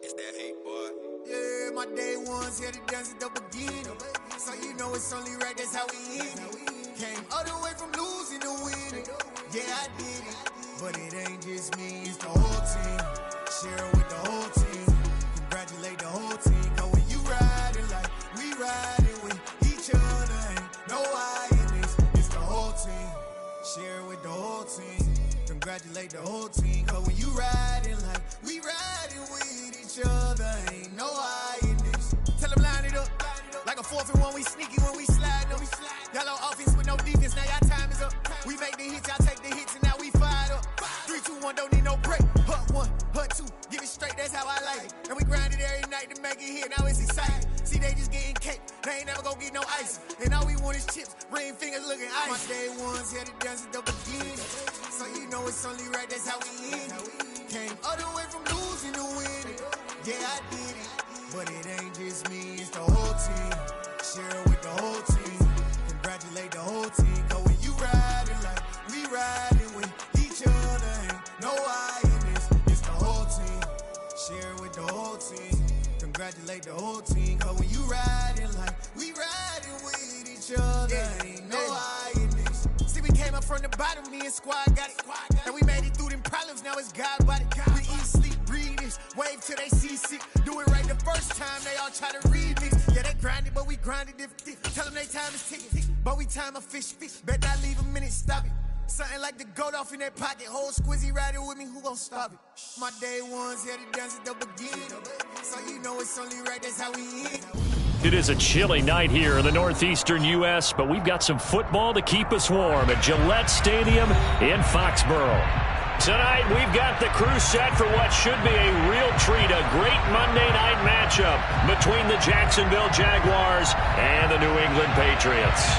It's that hate, boy. Yeah, my day ones here to dance at the beginning. So you know it's only right, that's how we end it. Came all the way from losing to winning. Yeah, I did it. But it ain't just me, it's the whole team. Share it with the whole team. Congratulate the whole team. Cause when you riding like we riding with each other, ain't no I in this. It's the whole team. Share it with the whole team. Congratulate the whole team. Cause when you riding like we riding with each other, ain't no I in this. Tell them line it up. Like a 4th and 1, we sneaky when we slide them. Y'all on offense with no defense, now y'all time is up. We make the hits, y'all take the hits, and now we fired up. 3, 2, 1, don't need no break. Hut 1, hut 2, give it straight, that's how I like it. And we grind it every night to make it hit, now it's exciting. See, they just getting cake, they ain't never gonna get no ice. And all we want is chips, ring fingers looking ice. My day ones here to dance at the beginning. So you know it's only right, that's how we end it. Came all the way from losing to winning. Yeah, I did it. But it ain't just me, it's the whole team. Share it with the whole team. Congratulate the whole team. Cause when you riding like we riding with each other, ain't no I in this. It's the whole team. Share it with the whole team. Congratulate the whole team. Cause when you riding like we riding with each other, ain't no I in this. See, we came up from the bottom, me and squad got it. And we made it through them problems, now it's God about it. We eat, sleep, breathe this, wave till they see sick. Do it right the first time, they all try to remix. Yeah, they grinded, but we grinded different. Tell them they time is ticking, but we time a fish. Bet not leave a minute, stop it. Something like the goat off in their pocket. Whole squizzy riding with me, who gon' stop it? My day ones here to dance at the beginning. So you know it's only right, that's how we end. It is a chilly night here in the northeastern U.S., but we've got some football to keep us warm at Gillette Stadium in Foxborough. Tonight, we've got the crew set for what should be a real treat, a great Monday night matchup between the Jacksonville Jaguars and the New England Patriots.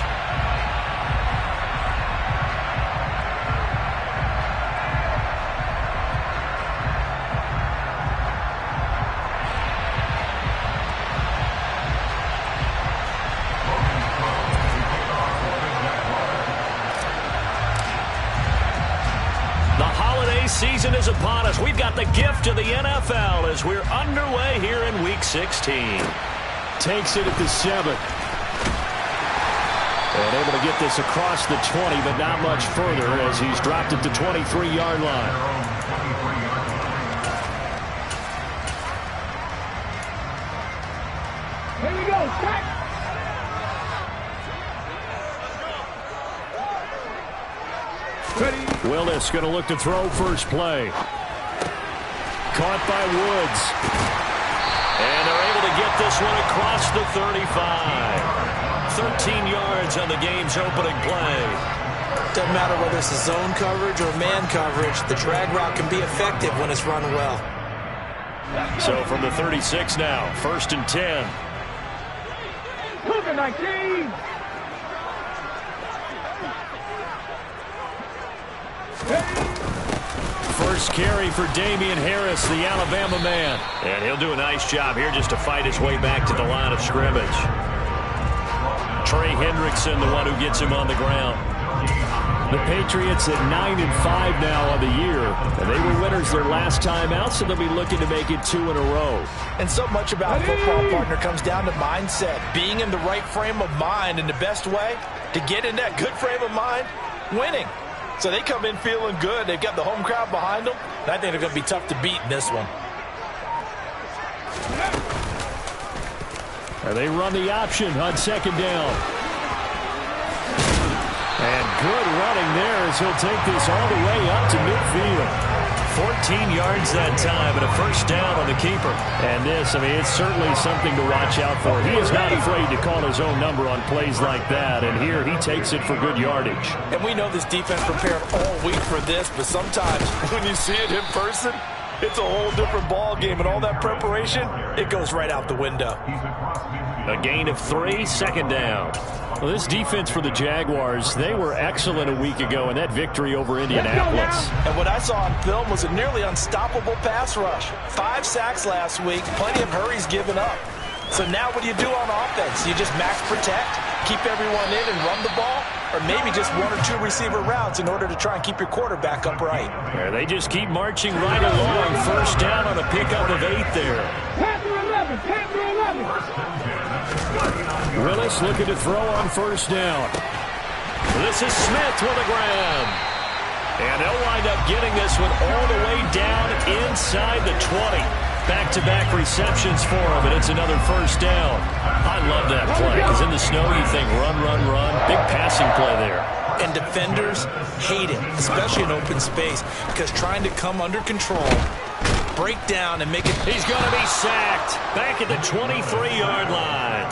Season is upon us. We've got the gift of the NFL as we're underway here in Week 16. Takes it at the 7. And able to get this across the 20, but not much further as he's dropped it to 23-yard line. Here we go, sack! Willis going to look to throw first play. Caught by Woods. And they're able to get this one across the 35. 13 yards on the game's opening play. Doesn't matter whether it's a zone coverage or man coverage, the drag route can be effective when it's run well. So from the 36 now, 1st and 10. Look at 19! First carry for Damian Harris, the Alabama man. And he'll do a nice job here just to fight his way back to the line of scrimmage. Trey Hendrickson, the one who gets him on the ground. The Patriots at 9-5 now on the year. And they were winners their last time out, so they'll be looking to make it 2 in a row. And so much about football, partner, comes down to mindset. Being in the right frame of mind, and the best way to get in that good frame of mind, winning. So they come in feeling good. They've got the home crowd behind them. And I think they're going to be tough to beat in this one. And they run the option on 2nd down. And good running there as he'll take this all the way up to midfield. 14 yards that time and a first down on the keeper. And this, I mean, it's certainly something to watch out for. He is not afraid to call his own number on plays like that. And here he takes it for good yardage. And we know this defense prepared all week for this, but sometimes when you see it in person, it's a whole different ball game. And all that preparation, it goes right out the window. A gain of 3, 2nd down. Well, this defense for the Jaguars, they were excellent a week ago in that victory over Indianapolis. And what I saw on film was a nearly unstoppable pass rush. 5 sacks last week, plenty of hurries given up. So now what do you do on offense? You just max protect, keep everyone in and run the ball, or maybe just 1 or 2 receiver routes in order to try and keep your quarterback upright. They just keep marching right along. First down on the pickup of 8 there. Panther 11, Panther 11. Willis looking to throw on first down. This is Smith with a grab. And they'll wind up getting this one all the way down inside the 20. Back-to-back receptions for him, and it's another first down. I love that play, because in the snow you think run, run, run. Big passing play there. And defenders hate it, especially in open space, because trying to come under control, break down, and make it... He's going to be sacked back at the 23-yard line.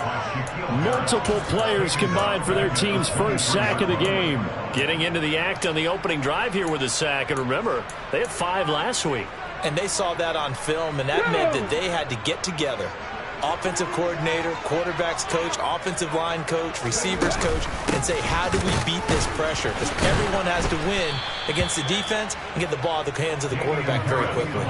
Multiple players combined for their team's first sack of the game. Getting into the act on the opening drive here with a sack. And remember, they had 5 last week. And they saw that on film, and that meant that they had to get together. Offensive coordinator, quarterbacks coach, offensive line coach, receivers coach, and say, how do we beat this pressure? Because everyone has to win against the defense and get the ball out of the hands of the quarterback very quickly.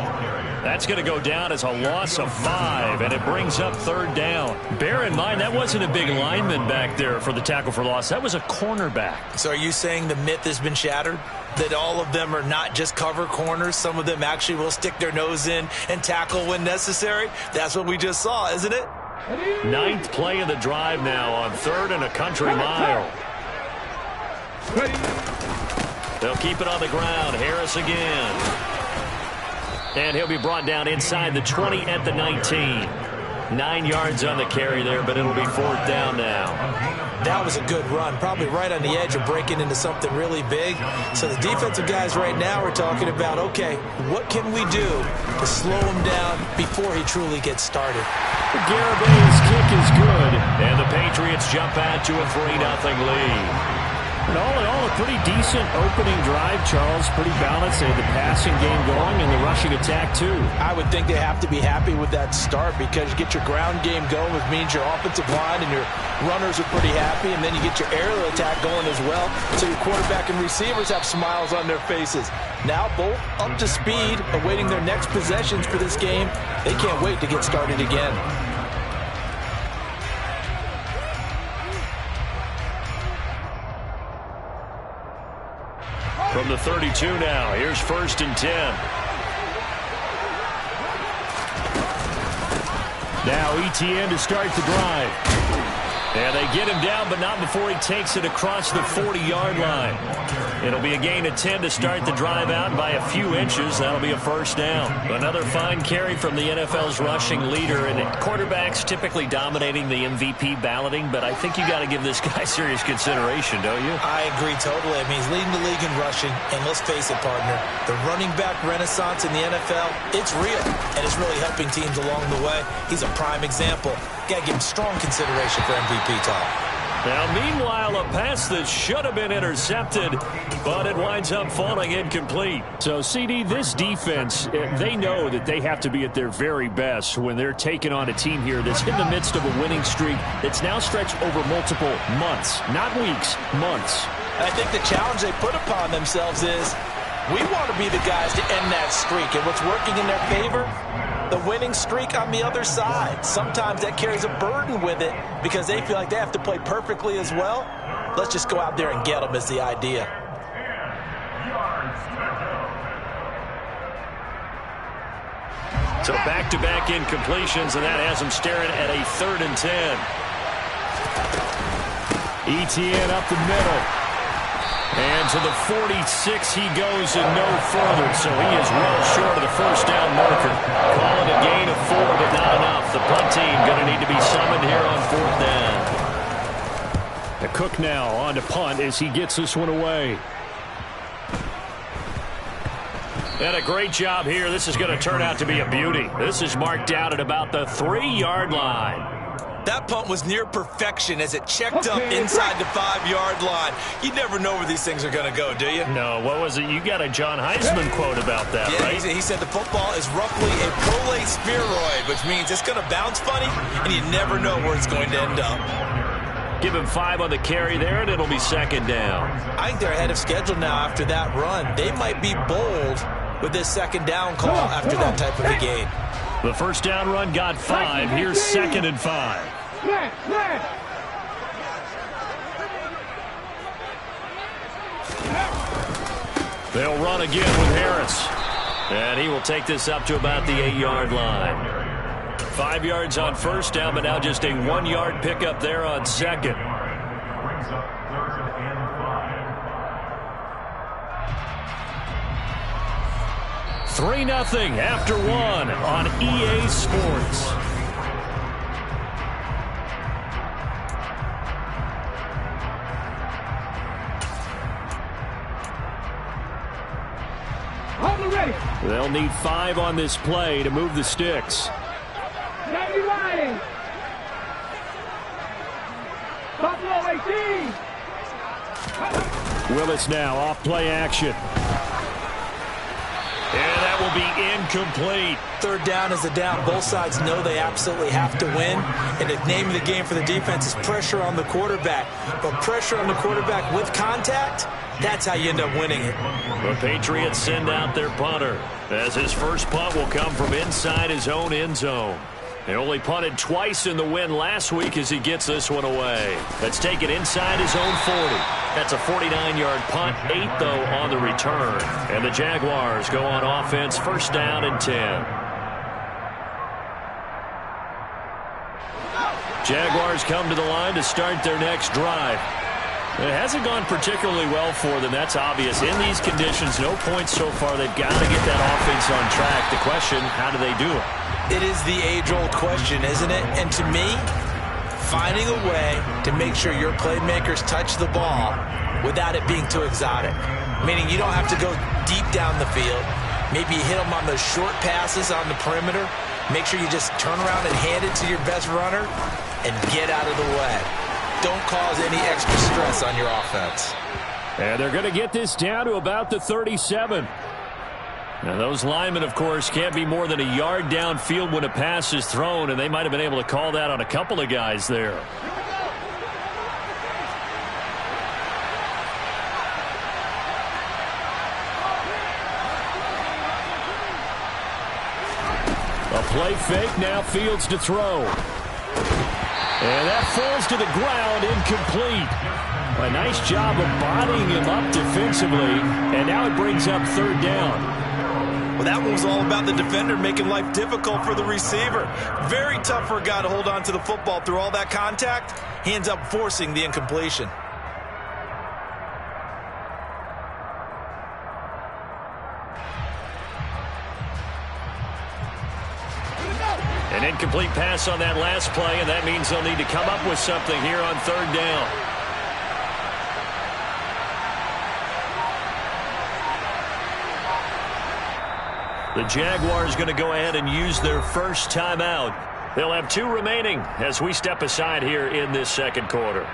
That's going to go down as a loss of 5, and it brings up third down. Bear in mind, that wasn't a big lineman back there for the tackle for loss. That was a cornerback. So are you saying the myth has been shattered? That all of them are not just cover corners? Some of them actually will stick their nose in and tackle when necessary? That's what we just saw, isn't it? 9th play of the drive now on 3rd and a country mile. They'll keep it on the ground. Harris again. And he'll be brought down inside the 20 at the 19. 9 yards on the carry there, but it'll be 4th down now. That was a good run, probably right on the edge of breaking into something really big. So the defensive guys right now are talking about, okay, what can we do to slow him down before he truly gets started? Garabay's kick is good, and the Patriots jump out to a 3-0 lead. And all in all, a pretty decent opening drive, Charles. Pretty balanced. They had the passing game going and the rushing attack, too. I would think they have to be happy with that start because you get your ground game going, which means your offensive line and your runners are pretty happy, and then you get your aerial attack going as well. So your quarterback and receivers have smiles on their faces. Now both up to speed, awaiting their next possessions for this game. They can't wait to get started again. From the 32 now, here's 1st and 10. Now Etienne to start the drive. And they get him down, but not before he takes it across the 40-yard line. It'll be a gain of 10 to start the drive out by a few inches. That'll be a first down. Another fine carry from the NFL's rushing leader. And quarterbacks typically dominating the MVP balloting, but I think you got to give this guy serious consideration, don't you? I agree totally. I mean, he's leading the league in rushing. And let's face it, partner, the running back renaissance in the NFL, it's real. And it's really helping teams along the way. He's a prime example. Got to give him strong consideration for MVP talk. Now, meanwhile, a pass that should have been intercepted, but it winds up falling incomplete. So, CD, this defense, they know that they have to be at their very best when they're taking on a team here that's in the midst of a winning streak that's now stretched over multiple months, not weeks, months. And I think the challenge they put upon themselves is we want to be the guys to end that streak. And what's working in their favor? The winning streak on the other side. Sometimes that carries a burden with it because they feel like they have to play perfectly as well. Let's just go out there and get them is the idea. So back-to-back incompletions, and that has them staring at a 3rd and 10. Etienne up the middle. And to the 46 he goes and no further, so he is well short of the first down marker. Call it a gain of 4, but not enough. The punt team going to need to be summoned here on 4th down. The Cook now on to punt as he gets this one away. And a great job here. This is going to turn out to be a beauty. This is marked out at about the 3-yard line. That punt was near perfection as it checked up inside the 5-yard line. You never know where these things are going to go, do you? No, what was it? You got a John Heisman quote about that, yeah, right? He said the football is roughly a prolate spheroid, which means it's going to bounce funny, and you never know where it's going to end up. Give him 5 on the carry there, and it'll be 2nd down. I think they're ahead of schedule now after that run. They might be bold with this 2nd down call after that type of a gain. The first down run got 5. Here's 2nd and 5. They'll run again with Harris. And he will take this up to about the 8-yard line. 5 yards on first down, but now just a 1-yard pickup there on second. Brings up 3rd and 5. 3-0 after 1 on EA Sports. They'll need 5 on this play to move the sticks. Willis now off play action. And that will be incomplete. 3rd down is a down. Both sides know they absolutely have to win. And the name of the game for the defense is pressure on the quarterback. But pressure on the quarterback with contact, that's how you end up winning it. The Patriots send out their punter, as his first punt will come from inside his own end zone. He only punted twice in the win last week as he gets this one away. That's taken inside his own 40. That's a 49-yard punt, 8 though on the return. And the Jaguars go on offense, 1st down and 10. Jaguars come to the line to start their next drive. It hasn't gone particularly well for them. That's obvious. In these conditions, no points so far. They've got to get that offense on track. The question, how do they do it? It is the age-old question, isn't it? And to me, finding a way to make sure your playmakers touch the ball without it being too exotic. Meaning you don't have to go deep down the field. Maybe you hit them on those short passes on the perimeter. Make sure you just turn around and hand it to your best runner and get out of the way. Don't cause any extra stress on your offense. And they're going to get this down to about the 37. Now, those linemen, of course, can't be more than a yard downfield when a pass is thrown, and they might have been able to call that on a couple of guys there. A play fake, now Fields to throw. And that falls to the ground, incomplete. A nice job of bodying him up defensively, and now it brings up 3rd down. Well, that one was all about the defender making life difficult for the receiver. Very tough for a guy to hold on to the football through all that contact. He ends up forcing the incompletion. An incomplete pass on that last play, and that means they'll need to come up with something here on 3rd down. The Jaguars going to go ahead and use their first timeout. They'll have 2 remaining as we step aside here in this 2nd quarter.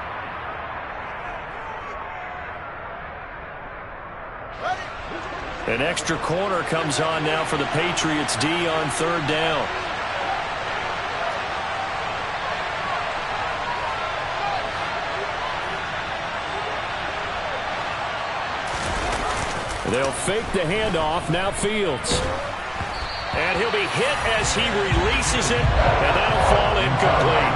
An extra corner comes on now for the Patriots D on 3rd down. They'll fake the handoff. Now Fields. And he'll be hit as he releases it, and that'll fall incomplete.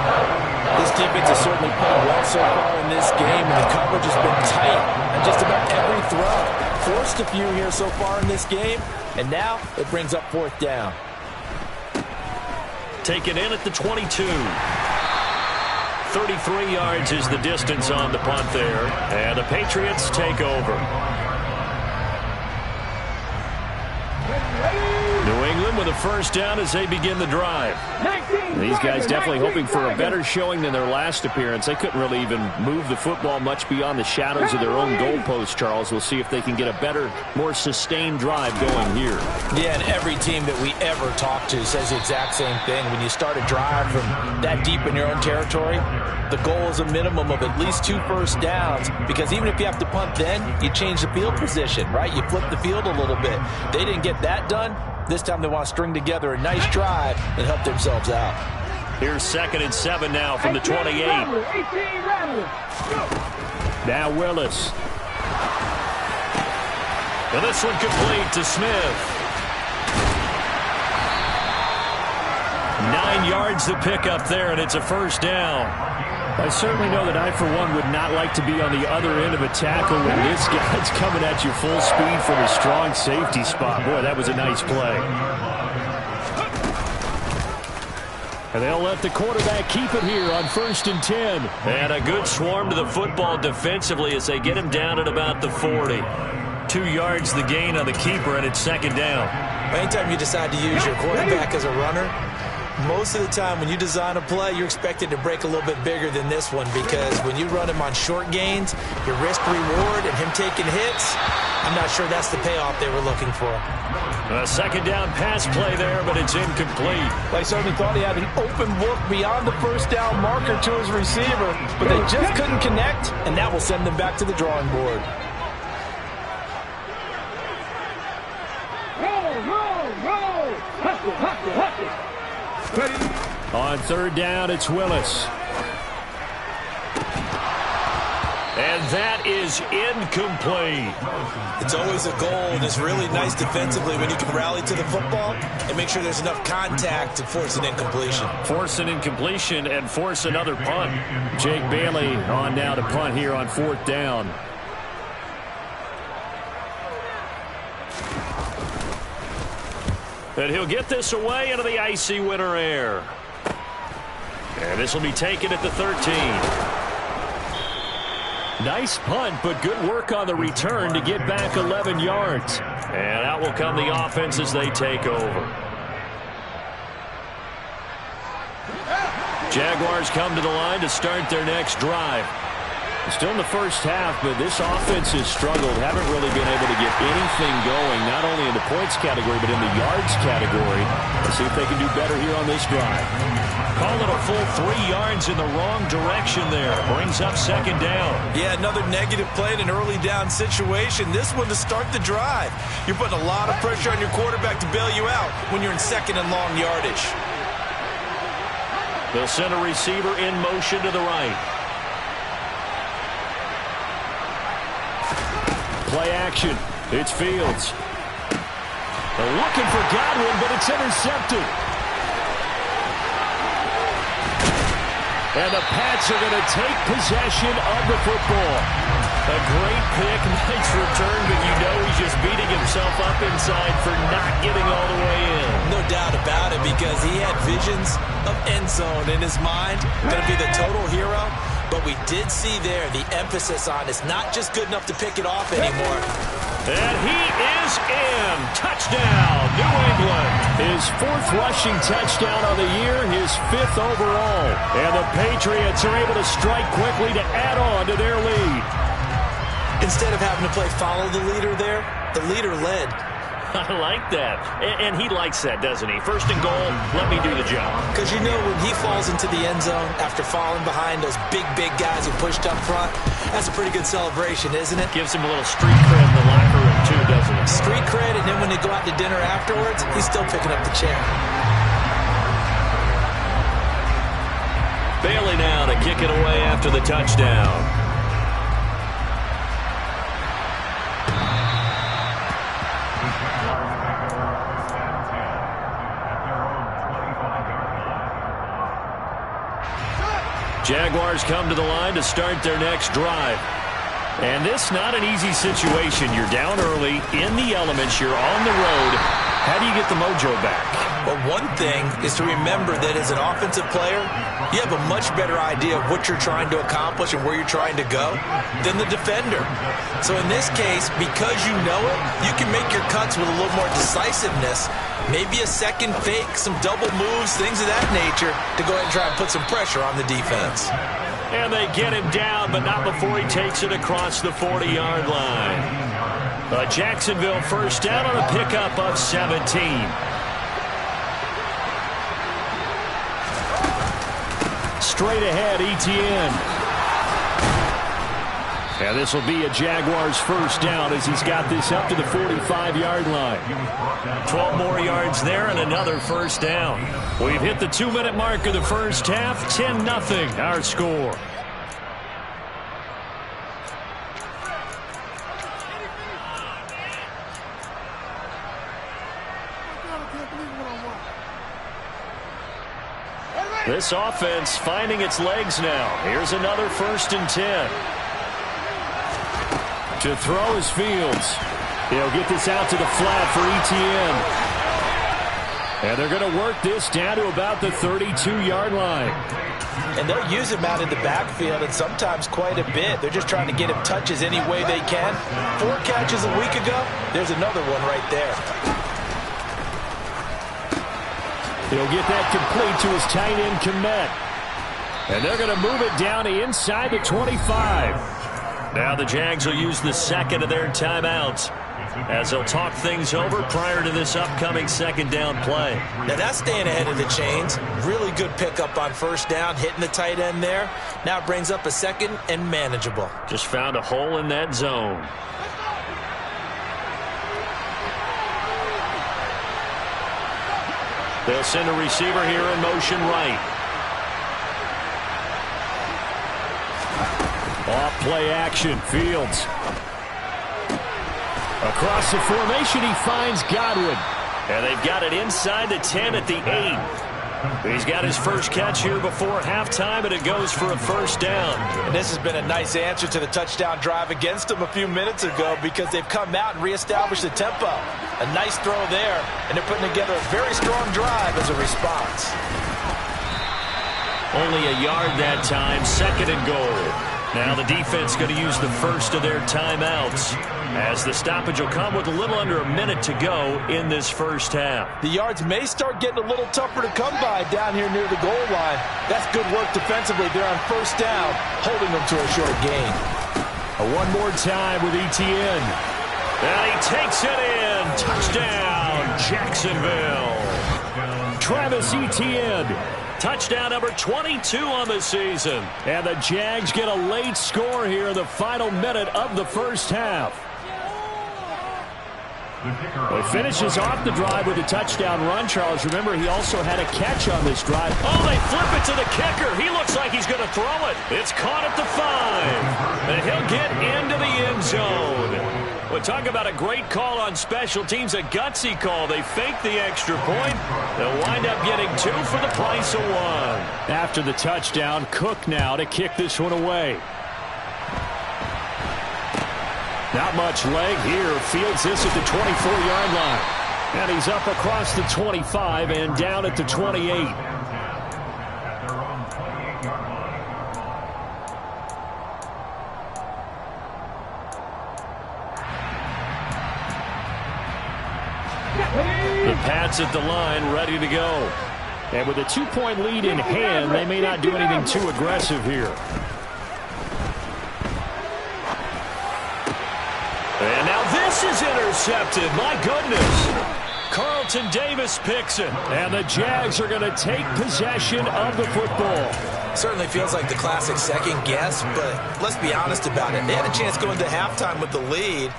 This defense has certainly played well so far in this game, and the coverage has been tight on just about every throw. Forced a few here so far in this game, and now it brings up 4th down. Taken in at the 22. 33 yards is the distance on the punt there, and the Patriots take over. New England with a 1st down as they begin the drive. These guys definitely hoping for a better showing than their last appearance. They couldn't really even move the football much beyond the shadows of their own goalpost, Charles. We'll see if they can get a better, more sustained drive going here. Yeah, and every team that we ever talk to says the exact same thing. When you start a drive from that deep in your own territory, the goal is a minimum of at least 2 first downs, because even if you have to punt then, you change the field position, right? You flip the field a little bit. They didn't get that done. This time they want to string together a nice drive and help themselves out. Here's 2nd and 7 now from the 28. Now Willis. And this one complete to Smith. 9 yards to pick up there, and it's a 1st down. I certainly know that I, for one, would not like to be on the other end of a tackle when this guy's coming at you full speed from a strong safety spot. Boy, that was a nice play. And they'll let the quarterback keep it here on 1st and 10. And a good swarm to the football defensively as they get him down at about the 40. 2 yards the gain on the keeper, and it's 2nd down. Anytime you decide to use your quarterback as a runner, most of the time when you design a play, you're expected to break a little bit bigger than this one, because when you run him on short gains, your risk-reward and him taking hits, I'm not sure that's the payoff they were looking for. A 2nd down pass play there, but it's incomplete. They certainly thought he had an open look beyond the 1st down marker to his receiver, but they just couldn't connect, and that will send them back to the drawing board. Roll. Hustle. On 3rd down, it's Willis. And that is incomplete. It's always a goal, and it's really nice defensively when you can rally to the football and make sure there's enough contact to force an incompletion. Force an incompletion and force another punt. Jake Bailey on now to punt here on 4th down. And he'll get this away into the icy winter air. And this will be taken at the 13. Nice punt, but good work on the return to get back 11 yards. And out will come the offense as they take over. Jaguars come to the line to start their next drive. Still in the first half, but this offense has struggled. Haven't really been able to get anything going, not only in the points category, but in the yards category. Let's see if they can do better here on this drive. Call it a full 3 yards in the wrong direction there. Brings up 2nd down. Yeah, another negative play in an early down situation. This one to start the drive. You're putting a lot of pressure on your quarterback to bail you out when you're in 2nd and long yardage. They'll send a receiver in motion to the right. Play action. It's Fields. They're looking for Godwin, but it's intercepted. And the Pats are going to take possession of the football. A great pick, nice return, but you know he's just beating himself up inside for not getting all the way in. No doubt about it, because he had visions of end zone in his mind. Going to be the total hero. But we did see there the emphasis on it's not just good enough to pick it off anymore. And he is in. Touchdown, New England. His 4th rushing touchdown on the year, his 5th overall. And the Patriots are able to strike quickly to add on to their lead. Instead of having to play follow the leader there, the leader led. I like that. And he likes that, doesn't he? 1st and goal, let me do the job. Because you know when he falls into the end zone after falling behind those big guys who pushed up front, that's a pretty good celebration, isn't it? Gives him a little street cred in the locker room, too, doesn't it? Street cred, and then when they go out to dinner afterwards, he's still picking up the check. Bailey now to kick it away after the touchdown. Jaguars come to the line to start their next drive. And this not an easy situation. You're down early, in the elements, you're on the road. How do you get the mojo back? Well, one thing is to remember that as an offensive player, you have a much better idea of what you're trying to accomplish and where you're trying to go than the defender. So in this case, because you know it, you can make your cuts with a little more decisiveness. Maybe a second fake, some double moves, things of that nature to go ahead and try and put some pressure on the defense. And they get him down, but not before he takes it across the 40-yard line. A Jacksonville 1st down on a pickup of 17. Straight ahead, Etienne. And this will be a Jaguars 1st down as he's got this up to the 45-yard line. 12 more yards there and another 1st down. We've hit the 2-minute mark of the first half. 10-0 our score. This offense finding its legs now. Here's another 1st and 10. To throw is Fields. He'll get this out to the flat for Etienne. And they're going to work this down to about the 32-yard line. And they'll use him out in the backfield, and sometimes quite a bit. They're just trying to get him touches any way they can. 4 catches a week ago. There's another one right there. He'll get that complete to his tight end, Kmet. And they're going to move it down inside the 25. Now the Jags will use the second of their timeouts as they'll talk things over prior to this upcoming 2nd down play. Now that's staying ahead of the chains. Really good pickup on 1st down, hitting the tight end there. Now it brings up a 2nd and manageable. Just found a hole in that zone. They'll send a receiver here in motion right. Off play action, Fields. Across the formation, he finds Godwin. And they've got it inside the 10 at the 8. He's got his first catch here before halftime, and it goes for a 1st down. And this has been a nice answer to the touchdown drive against them a few minutes ago because they've come out and reestablished the tempo. A nice throw there, and they're putting together a very strong drive as a response. Only a yard that time, 2nd and goal. Now the defense going to use the first of their timeouts as the stoppage will come with a little under a minute to go in this 1st half. The yards may start getting a little tougher to come by down here near the goal line. That's good work defensively. They're on 1st down, holding them to a short gain. One more time with Etienne. And he takes it in. Touchdown, Jacksonville. Travis Etienne. Touchdown number 22 on the season. And the Jags get a late score here in the final minute of the 1st half. He finishes off the drive with a touchdown run, Charles. Remember, he also had a catch on this drive. Oh, they flip it to the kicker. He looks like he's going to throw it. It's caught at the 5. And he'll get into the end zone. Well, talk about a great call on special teams, a gutsy call. They fake the extra point. They'll wind up getting 2 for the price of 1. After the touchdown, Cook now to kick this one away. Not much leg here. Fields this at the 24-yard line. And he's up across the 25 and down at the 28. The Pats at the line, ready to go. And with a 2-point lead in hand, they may not do anything too aggressive here. And now this is intercepted. My goodness. Carlton Davis picks it. And the Jags are going to take possession of the football. Certainly feels like the classic second guess, but let's be honest about it. They had a chance going to halftime with the lead.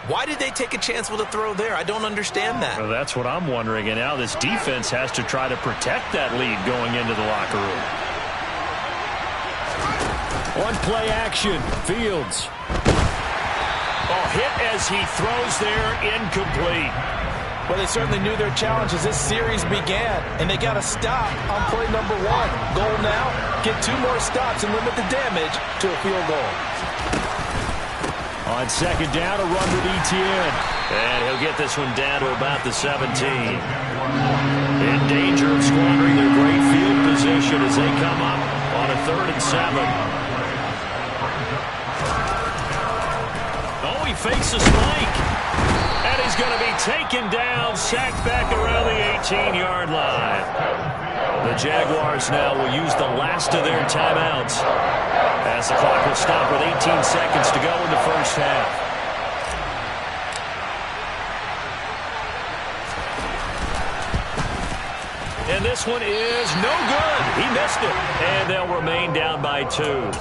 Why did they take a chance with a throw there? I don't understand that. Well, that's what I'm wondering. And now this defense has to try to protect that lead going into the locker room. On play action, Fields. Oh, hit as he throws there, incomplete. Well, they certainly knew their challenge as this series began, and they got a stop on play number 1. Goal now, get 2 more stops and limit the damage to a field goal. On 2nd down, a run with Etienne. And he'll get this one down to about the 17. In danger of squandering their great field position as they come up on a 3rd and 7. Oh, he fakes a spike. And he's going to be taken down, sacked back around the 18-yard line. The Jaguars now will use the last of their timeouts as the clock will stop with 18 seconds to go in the 1st half. And this one is no good. He missed it. And they'll remain down by 2.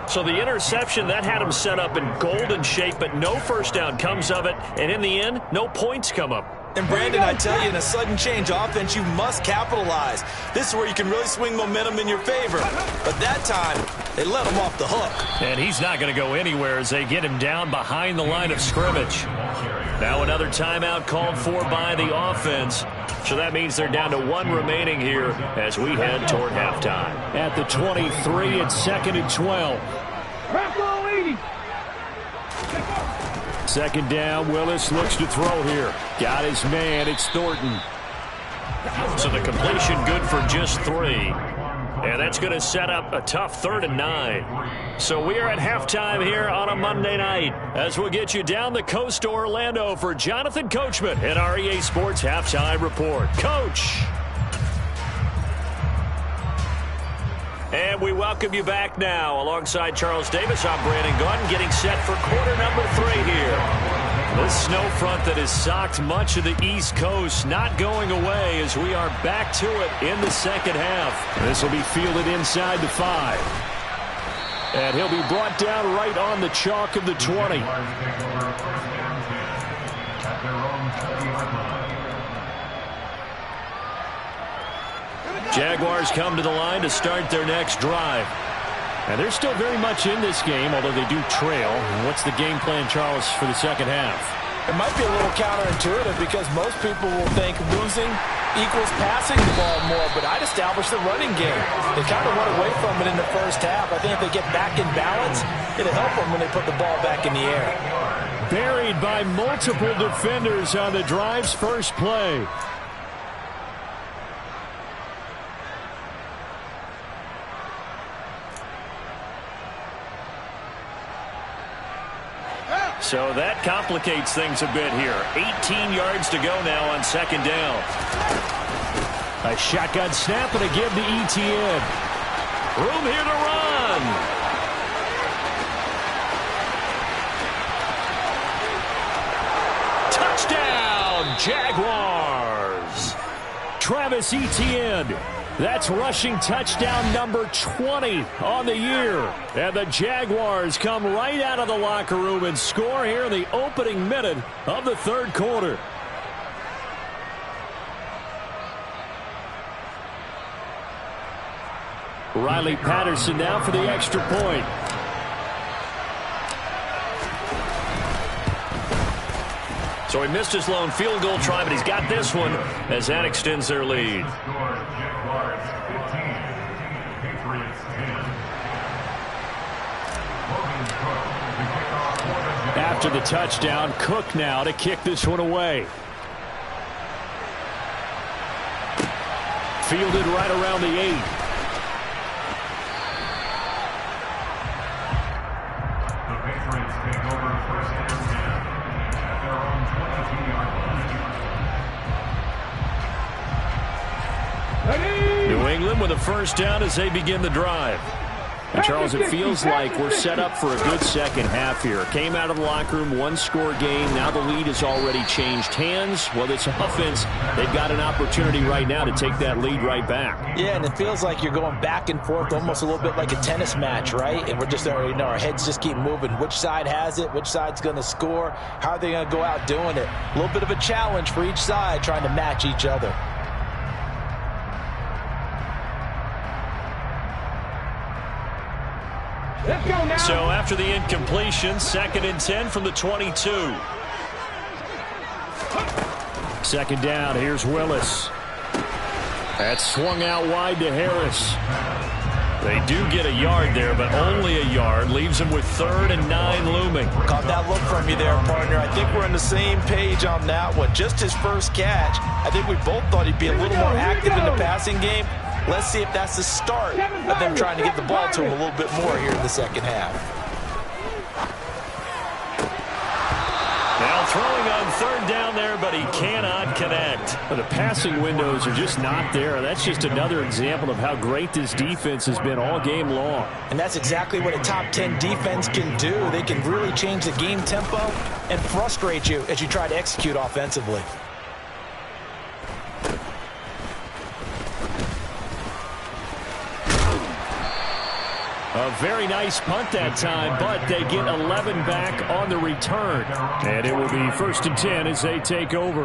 So the interception, that had him set up in golden shape, but no 1st down comes of it. And in the end, no points come up. And Brandon, I tell you, in a sudden change offense, you must capitalize. This is where you can really swing momentum in your favor. But that time, they let him off the hook. And he's not going to go anywhere as they get him down behind the line of scrimmage. Now another timeout called for by the offense. So that means they're down to 1 remaining here as we head toward halftime. At the 23, it's 2nd and 12. Second down, Willis looks to throw here. Got his man, it's Thornton. So the completion good for just 3. And that's going to set up a tough 3rd and 9. So we are at halftime here on a Monday night as we'll get you down the coast to Orlando for Jonathan Coachman in our EA Sports Halftime Report. Coach! And we welcome you back now. Alongside Charles Davis, I'm Brandon Gaudin, getting set for quarter number 3 here. This snow front that has socked much of the East Coast not going away as we are back to it in the second half. This will be fielded inside the 5. And he'll be brought down right on the chalk of the 20. Jaguars come to the line to start their next drive. And they're still very much in this game, although they do trail. And what's the game plan, Charles, for the second half? It might be a little counterintuitive because most people will think losing equals passing the ball more, but I'd establish the running game. They kind of went away from it in the first half. I think if they get back in balance, it'll help them when they put the ball back in the air. Buried by multiple defenders on the drive's first play. So that complicates things a bit here. 18 yards to go now on second down. A shotgun snap and a give to ETN. Room here to run. Touchdown, Jaguars. Travis Etienne. That's rushing touchdown number 20 on the year. And the Jaguars come right out of the locker room and score here in the opening minute of the third quarter. Riley Patterson now for the extra point. So he missed his lone field goal try, but he's got this one as that extends their lead. After the touchdown, Cook now to kick this one away. Fielded right around the 8. New England with a first down as they begin the drive. And Charles, it feels like we're set up for a good second half here. Came out of the locker room, 1-score game. Now the lead has already changed hands. Well, this offense, they've got an opportunity right now to take that lead right back. Yeah, and it feels like you're going back and forth almost a little bit like a tennis match, right? And we're just already know our heads just keep moving. Which side has it? Which side's going to score? How are they going to go out doing it? A little bit of a challenge for each side trying to match each other. So after the incompletion, 2nd and 10 from the 22. Second down, here's Willis. That's swung out wide to Harris. They do get a yard there, but only a yard. Leaves them with 3rd and 9 looming. Caught that look from you there, partner. I think we're on the same page on that one. Just his first catch. I think we both thought he'd be a little more active in the passing game. Let's see if that's the start of them trying to get the ball to him a little bit more here in the second half. Now throwing on 3rd down there, but he cannot connect. The passing windows are just not there. That's just another example of how great this defense has been all game long. And that's exactly what a top 10 defense can do. They can really change the game tempo and frustrate you as you try to execute offensively. A very nice punt that time, but they get 11 back on the return. And it will be 1st and 10 as they take over.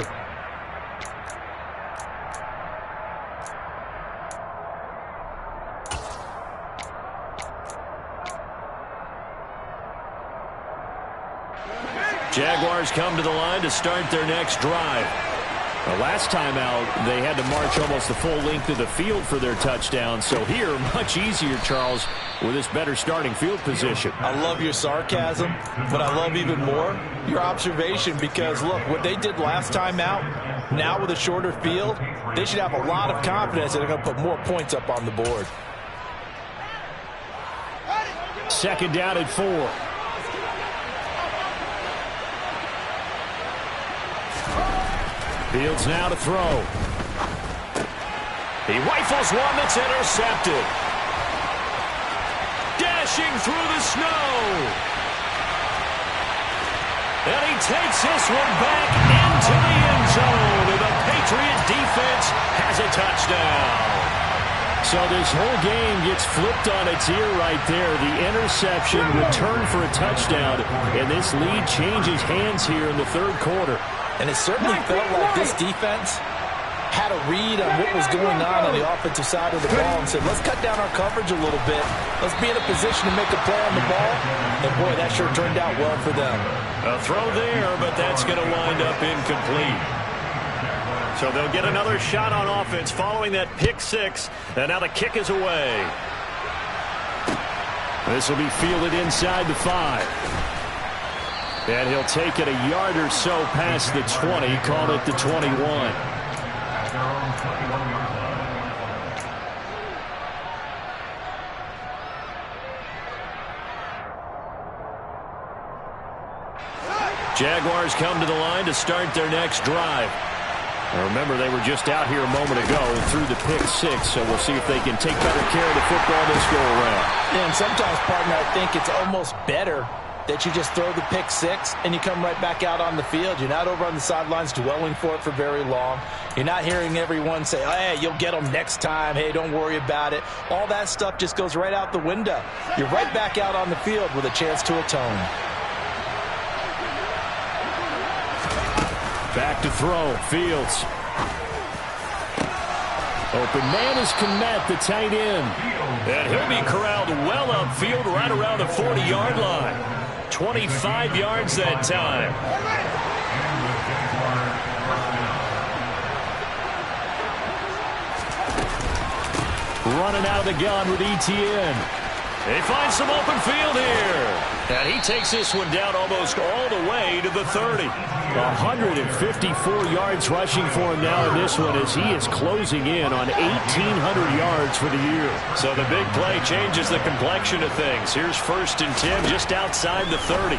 Jaguars come to the line to start their next drive. The last time out, they had to march almost the full length of the field for their touchdown. So here, much easier, Charles, with this better starting field position. I love your sarcasm, but I love even more your observation because, look, what they did last time out, now with a shorter field, they should have a lot of confidence that they're going to put more points up on the board. Second down at 4. Fields now to throw. He rifles one that's intercepted. Dashing through the snow. And he takes this one back into the end zone. And the Patriot defense has a touchdown. So this whole game gets flipped on its ear right there. The interception, return for a touchdown. And this lead changes hands here in the third quarter. And it certainly felt like this defense had a read on what was going on the offensive side of the ball and said, let's cut down our coverage a little bit. Let's be in a position to make a play on the ball. And, boy, that sure turned out well for them. A throw there, but that's going to wind up incomplete. So they'll get another shot on offense following that pick six. And now the kick is away. This will be fielded inside the 5. And he'll take it a yard or so past the 20, call it the 21. Jaguars come to the line to start their next drive. Now remember, they were just out here a moment ago and threw the pick six, so we'll see if they can take better care of the football this go around. And sometimes, partner, I think it's almost better that you just throw the pick six and you come right back out on the field. You're not over on the sidelines dwelling for it for very long. You're not hearing everyone say, hey, you'll get them next time. Hey, don't worry about it. All that stuff just goes right out the window. You're right back out on the field with a chance to atone. Back to throw. Fields. Open man is Kmet, the tight end. And he'll be corralled well upfield right around the 40-yard line. 25 yards that time. Running out of the gun with Etienne. They find some open field here. And he takes this one down almost all the way to the 30. 154 yards rushing for him now in this one as he is closing in on 1,800 yards for the year. So the big play changes the complexion of things. Here's 1st and 10 just outside the 30.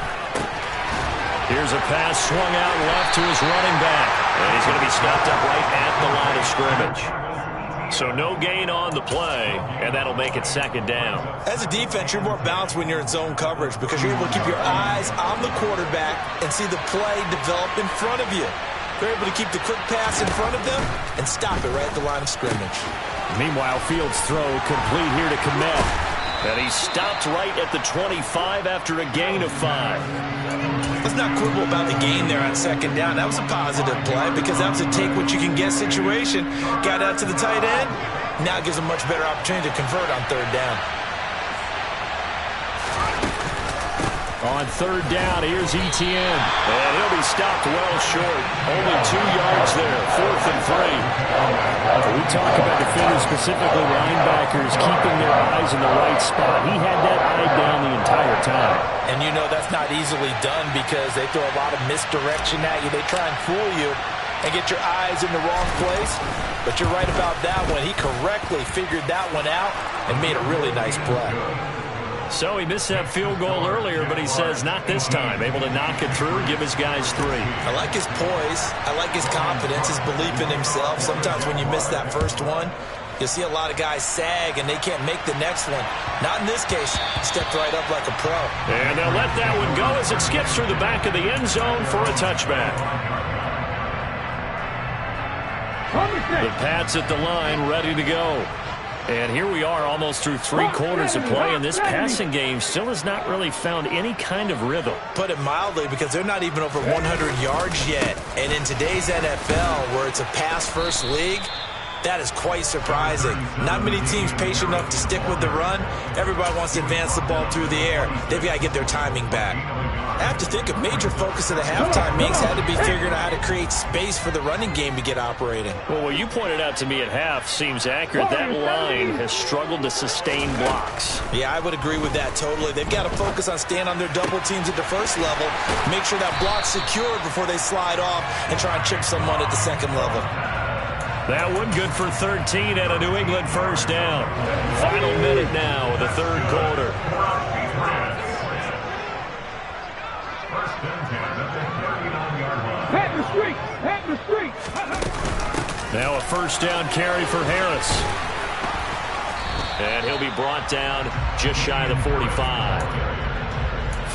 Here's a pass swung out left to his running back. And he's going to be stopped up right at the line of scrimmage. So no gain on the play, and that'll make it 2nd down. As a defense, you're more balanced when you're in zone coverage because you're able to keep your eyes on the quarterback and see the play develop in front of you. They're able to keep the quick pass in front of them and stop it right at the line of scrimmage. Meanwhile, Fields' throw complete here to Kmet. And he stopped right at the 25 after a gain of 5. Let's not quibble about the gain there on 2nd down. That was a positive play because that was a take-what-you-can-get situation. Got out to the tight end. Now gives a much better opportunity to convert on 3rd down. On 3rd down, here's Etienne. And he'll be stopped well short. Only 2 yards there. 4th and 3. We talk about defenders, specifically linebackers, keeping their eyes in the right spot. He had that eye down the entire time. And you know that's not easily done because they throw a lot of misdirection at you. They try and fool you and get your eyes in the wrong place. But you're right about that one. He correctly figured that one out and made a really nice play. So he missed that field goal earlier, but he says not this time. Able to knock it through and give his guys 3. I like his poise. I like his confidence, his belief in himself. Sometimes when you miss that first one, you see a lot of guys sag and they can't make the next one. Not in this case. Stepped right up like a pro. And they'll let that one go as it skips through the back of the end zone for a touchback. The Pats at the line, ready to go. And here we are almost through 3 quarters of play, and this passing game still has not really found any kind of rhythm. Put it mildly, because they're not even over 100 yards yet. And in today's NFL, where it's a pass-first league, That is quite surprising. Not many teams patient enough to stick with the run. Everybody wants to advance the ball through the air. They've got to get their timing back. I have to think a major focus of the halftime meetings had to be figuring out how to create space for the running game to get operating. Well, what you pointed out to me at half seems accurate. That line has struggled to sustain blocks. Yeah, I would agree with that totally. They've got to focus on staying on their double teams at the first level, make sure that block's secured before they slide off and try and chip someone at the second level. That one good for 13 and a New England first down. Final minute now of the third quarter. Hit the street! Hit the street! Now a first down carry for Harris. And he'll be brought down just shy of the 45.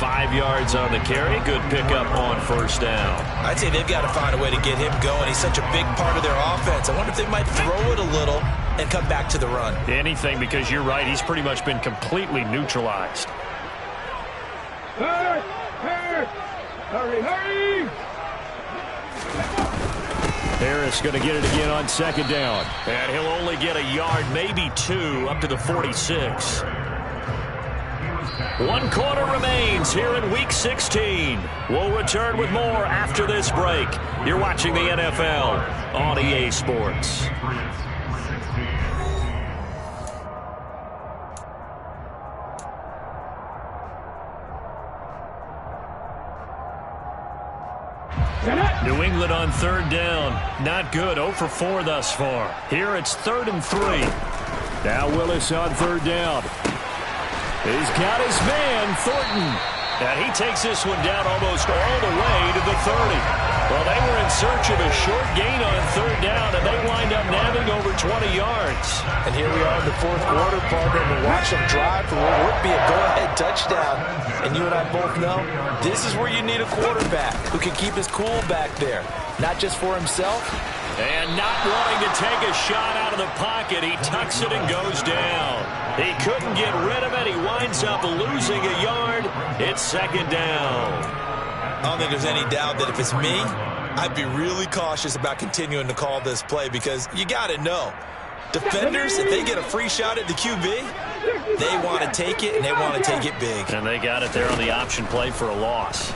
5 yards on the carry. Good pickup on first down. I'd say they've got to find a way to get him going. He's such a big part of their offense. I wonder if they might throw it a little and come back to the run. Anything, because you're right. He's pretty much been completely neutralized. Hurry! Hurry! Hurry! Hurry! Harris going to get it again on second down. And he'll only get a yard, maybe two, up to the 46. 1 quarter remains here in Week 16. We'll return with more after this break. You're watching the NFL on EA Sports. New England on third down. Not good. 0 for 4 thus far. Here it's 3rd and 3. Now Willis on third down. He's got his man, Thornton. And he takes this one down almost all the way to the 30. Well, they were in search of a short gain on third down, and they wind up nabbing over 20 yards. And here we are in the fourth quarter, partner, and watch them drive for what would be a go-ahead touchdown. And you and I both know this is where you need a quarterback who can keep his cool back there, not just for himself. And not wanting to take a shot out of the pocket, he tucks it and goes down. He couldn't get rid of it. He winds up losing a yard. It's second down. I don't think there's any doubt that if it's me, I'd be really cautious about continuing to call this play because you got to know, defenders, if they get a free shot at the QB, they want to take it, and they want to take it big. And they got it there on the option play for a loss.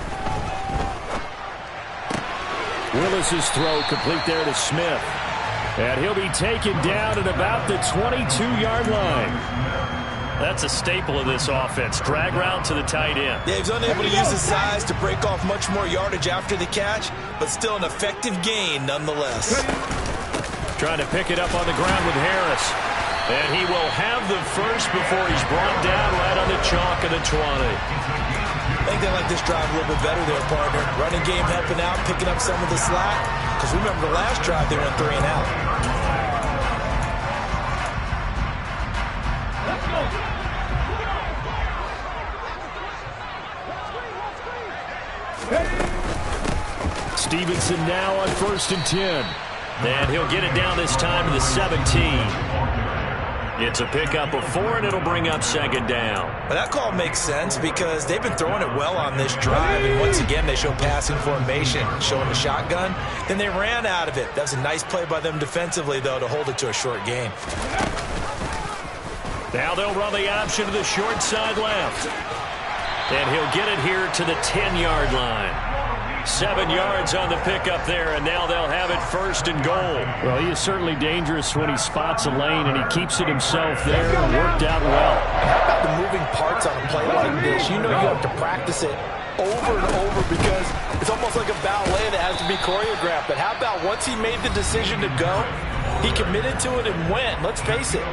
Willis's throw complete there to Smith. And he'll be taken down at about the 22-yard line. That's a staple of this offense. Drag route to the tight end. Yeah, he's unable to use his size to break off much more yardage after the catch, but still an effective gain nonetheless. Trying to pick it up on the ground with Harris. And he will have the first before he's brought down right on the chalk of the 20. I think they like this drive a little bit better there, partner. Running game helping out, picking up some of the slack. Because remember the last drive, they went 3 and out. Stevenson now on 1st and 10. And he'll get it down this time to the 17. It's a pickup of 4, and it'll bring up second down. Well, that call makes sense because they've been throwing it well on this drive. And once again, they show passing formation, showing the shotgun. Then they ran out of it. That was a nice play by them defensively, though, to hold it to a short gain. Now they'll run the option to the short side left. And he'll get it here to the 10-yard line. 7 yards on the pickup there, and now they'll have it 1st and goal. Well, he is certainly dangerous when he spots a lane, and he keeps it himself there. Worked out well. How about the moving parts on a play like this? You know you have to practice it over and over because it's almost like a ballet that has to be choreographed. But how about once he made the decision to go, he committed to it and went. Let's face it,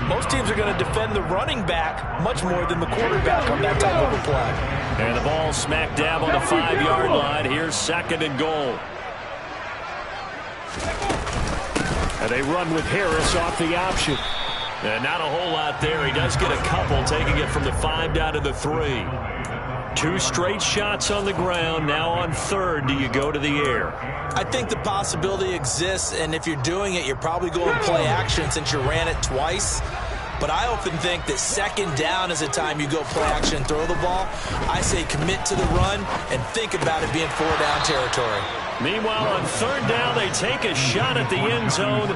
most teams are going to defend the running back much more than the quarterback on that type of a play. And the ball smack dab on the 5-yard line. Here's 2nd and goal. And they run with Harris off the option. And not a whole lot there. He does get a couple, taking it from the 5 down to the 3. 2 straight shots on the ground. Now on 3rd, do you go to the air? I think the possibility exists, and if you're doing it, you're probably going play action since you ran it twice. But I often think that 2nd down is the time you go play action and throw the ball. I say commit to the run and think about it being 4 down territory. Meanwhile, on third down, they take a shot at the end zone,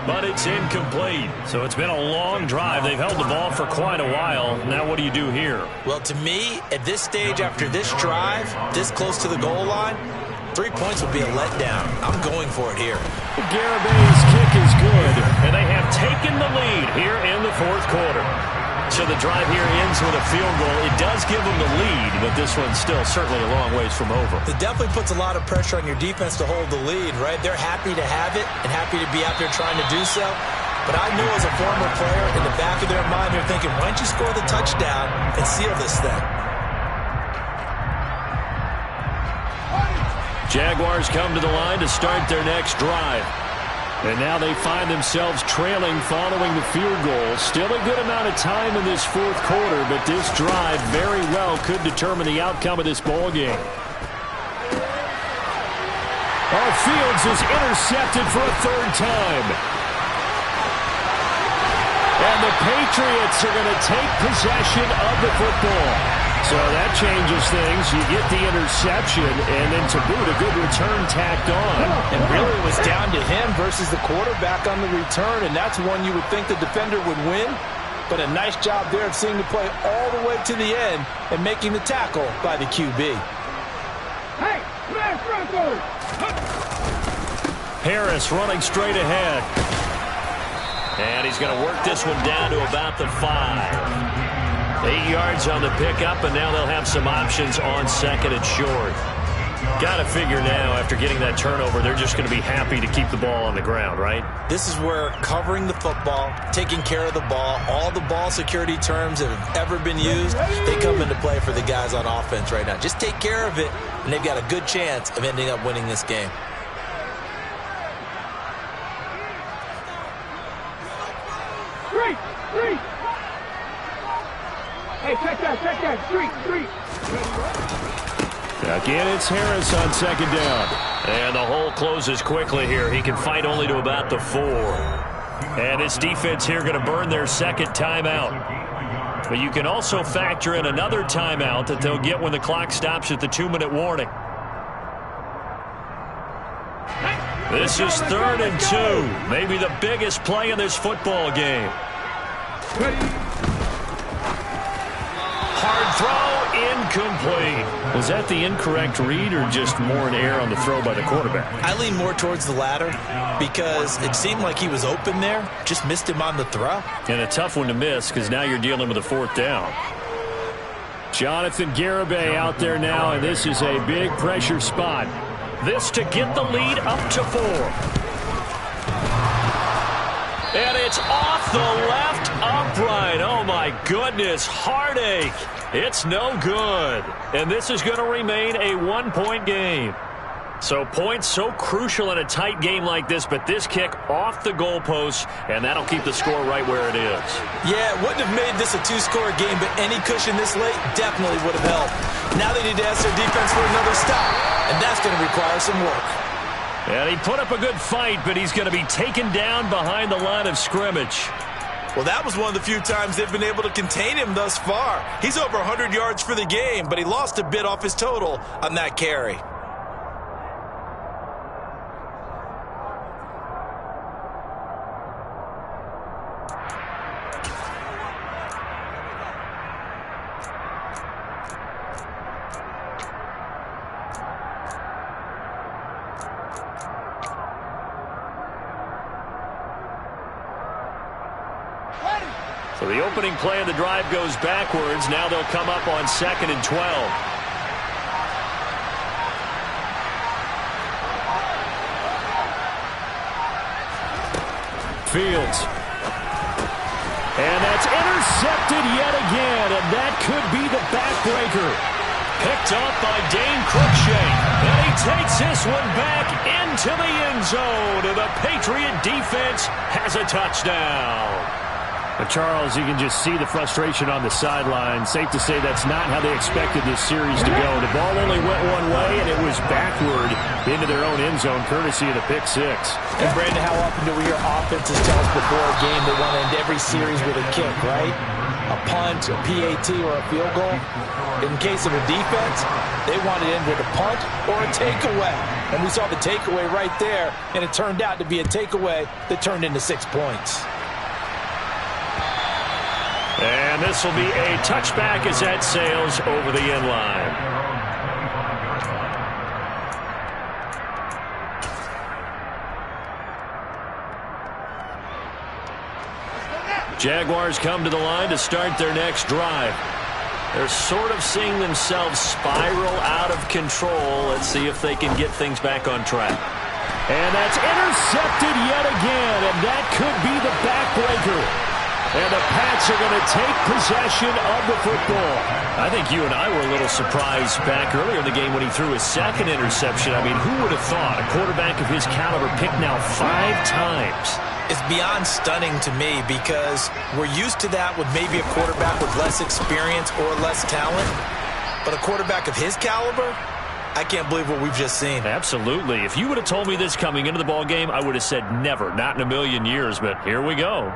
but it's incomplete. So it's been a long drive. They've held the ball for quite a while. Now what do you do here? Well, to me, at this stage, after this drive, this close to the goal line, 3 points would be a letdown. I'm going for it here. Garabay's kick is good, and they have taken the lead here in the fourth quarter. So the drive here ends with a field goal. It does give them the lead, but this one's still certainly a long ways from over. It definitely puts a lot of pressure on your defense to hold the lead, right? They're happy to have it and happy to be out there trying to do so. But I know as a former player, in the back of their mind, they're thinking, why don't you score the touchdown and seal this thing? Jaguars come to the line to start their next drive. And now they find themselves trailing following the field goal. Still a good amount of time in this fourth quarter, but this drive very well could determine the outcome of this ball game. Fields is intercepted for a third time. And the Patriots are going to take possession of the football. So that changes things. You get the interception, and then to boot, a good return tacked on. And really it was down to him versus the quarterback on the return, and that's one you would think the defender would win. But a nice job there of seeing the play all the way to the end and making the tackle by the QB. Hey, smash record! Harris running straight ahead. And he's going to work this one down to about the 5. 8 yards on the pickup, and now they'll have some options on second and short. Got to figure now, after getting that turnover, they're just going to be happy to keep the ball on the ground, right? This is where covering the football, taking care of the ball, all the ball security terms that have ever been used, they come into play for the guys on offense right now. Just take care of it, and they've got a good chance of ending up winning this game. Street! Hey, check that, street! Again, it's Harris on second down. And the hole closes quickly here. He can fight only to about the 4. And this defense here going to burn their second timeout. But you can also factor in another timeout that they'll get when the clock stops at the 2-minute warning. This is 3rd and 2. Maybe the biggest play in this football game. Hard throw, incomplete. Was that the incorrect read or just more an error on the throw by the quarterback? I lean more towards the latter because it seemed like he was open there, just missed him on the throw. And a tough one to miss because now you're dealing with a 4th down. Jonathan Garibay out there now, and this is a big pressure spot. This to get the lead up to 4. And it's off the left upright. Oh, my goodness. Heartache. It's no good. And this is going to remain a 1-point game. So points so crucial in a tight game like this, but this kick off the goalpost, and that'll keep the score right where it is. Yeah, it wouldn't have made this a 2-score game, but any cushion this late definitely would have helped. Now they need to ask their defense for another stop, and that's going to require some work. And he put up a good fight, but he's going to be taken down behind the line of scrimmage. Well, that was one of the few times they've been able to contain him thus far. He's over 100 yards for the game, but he lost a bit off his total on that carry. So the opening play of the drive goes backwards. Now they'll come up on 2nd and 12. Fields. And that's intercepted yet again, and that could be the backbreaker. Picked up by Dane Cruikshank. And he takes this one back into the end zone. And the Patriot defense has a touchdown. But Charles, you can just see the frustration on the sideline. Safe to say that's not how they expected this series to go. The ball only went one way, and it was backward into their own end zone, courtesy of the pick 6. And, Brandon, how often do we hear offenses tell us before a game they want to end every series with a kick, right? a punt, a PAT, or a field goal. In case of a defense, they want it in with a punt or a takeaway. And we saw the takeaway right there, and it turned out to be a takeaway that turned into 6 points. And this will be a touchback as that sails over the end line. Jaguars come to the line to start their next drive. They're sort of seeing themselves spiral out of control. Let's see if they can get things back on track. And that's intercepted yet again, and that could be the backbreaker. And the Pats are going to take possession of the football. I think you and I were a little surprised back earlier in the game when he threw his second interception. I mean, who would have thought a quarterback of his caliber picked now 5 times? It's beyond stunning to me because we're used to that with maybe a quarterback with less experience or less talent. But a quarterback of his caliber, I can't believe what we've just seen. Absolutely. If you would have told me this coming into the ball game, I would have said never, not in a million years. But here we go.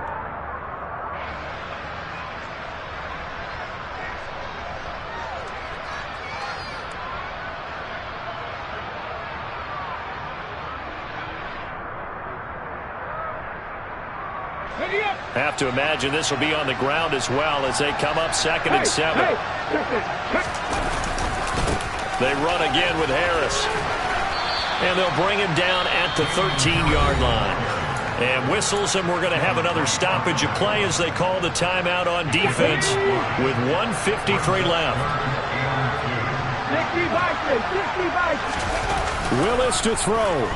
Have to imagine this will be on the ground as well as they come up 2nd and 7. They run again with Harris. And they'll bring him down at the 13-yard line. And whistles, and we're going to have another stoppage of play as they call the timeout on defense with 1:53 left. Willis to throw.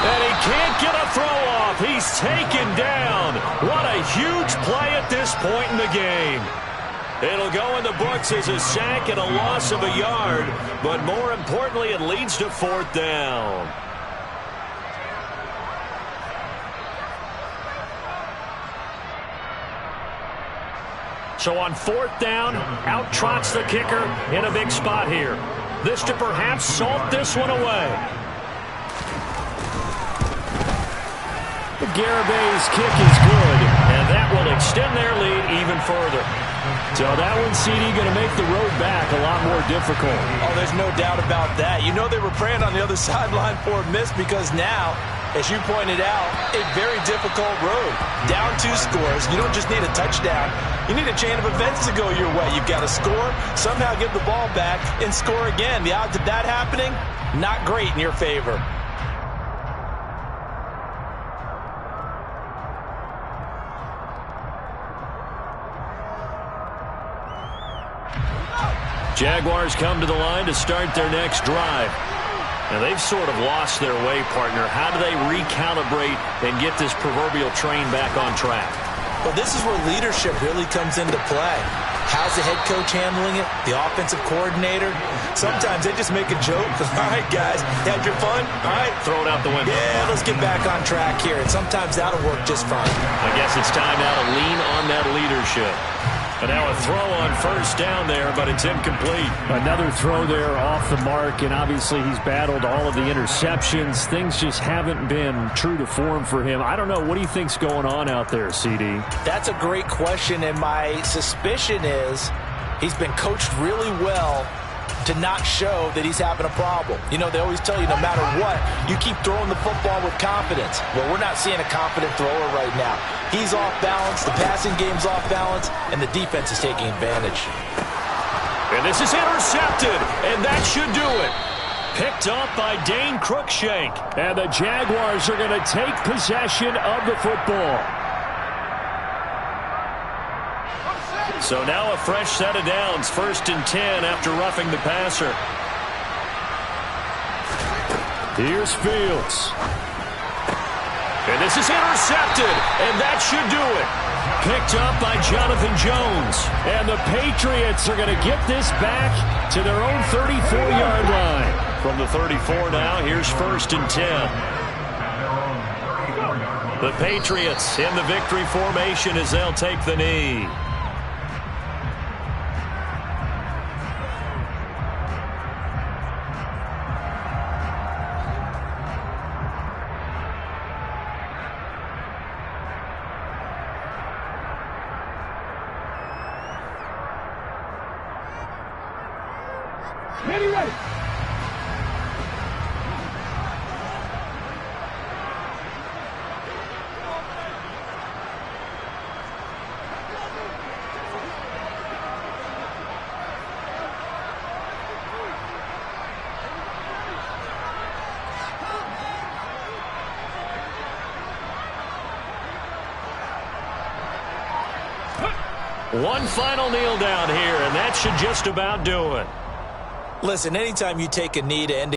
And he can't get a throw off. He's taken down. What a huge play at this point in the game. It'll go in the books as a sack and a loss of a yard. But more importantly, it leads to 4th down. So on 4th down, out trots the kicker in a big spot here. This to perhaps salt this one away. Garabay's kick is good, and that will extend their lead even further. So that one, CD, going to make the road back a lot more difficult. Oh, there's no doubt about that. You know they were praying on the other sideline for a miss because now, as you pointed out, a very difficult road. Down 2 scores. You don't just need a touchdown. You need a chain of events to go your way. You've got to score, somehow get the ball back, and score again. The odds of that happening, not great in your favor. Jaguars come to the line to start their next drive. And they've sort of lost their way, partner. How do they recalibrate and get this proverbial train back on track? Well, this is where leadership really comes into play. How's the head coach handling it? The offensive coordinator? Sometimes they just make a joke. All right, guys, had your fun? All right. Throw it out the window. Yeah, let's get back on track here. And sometimes that'll work just fine. I guess it's time now to lean on that leadership. And now a throw on 1st down there, but it's incomplete. Another throw there off the mark, and obviously he's battled all of the interceptions. Things just haven't been true to form for him. I don't know. What do you think's going on out there, CD? That's a great question, and my suspicion is he's been coached really well to not show that he's having a problem. You know, they always tell you no matter what, you keep throwing the football with confidence. Well, we're not seeing a confident thrower right now. He's off balance, the passing game's off balance, and the defense is taking advantage. And this is intercepted, and that should do it. Picked up by Dane Cruikshank. And the Jaguars are going to take possession of the football. So now a fresh set of downs, 1st and 10 after roughing the passer. Here's Fields. And this is intercepted, and that should do it. Picked up by Jonathan Jones. And the Patriots are going to get this back to their own 34-yard line. From the 34 now, here's 1st and 10. The Patriots in the victory formation as they'll take the knee. One final kneel down here, and that should just about do it. Listen, anytime you take a knee to end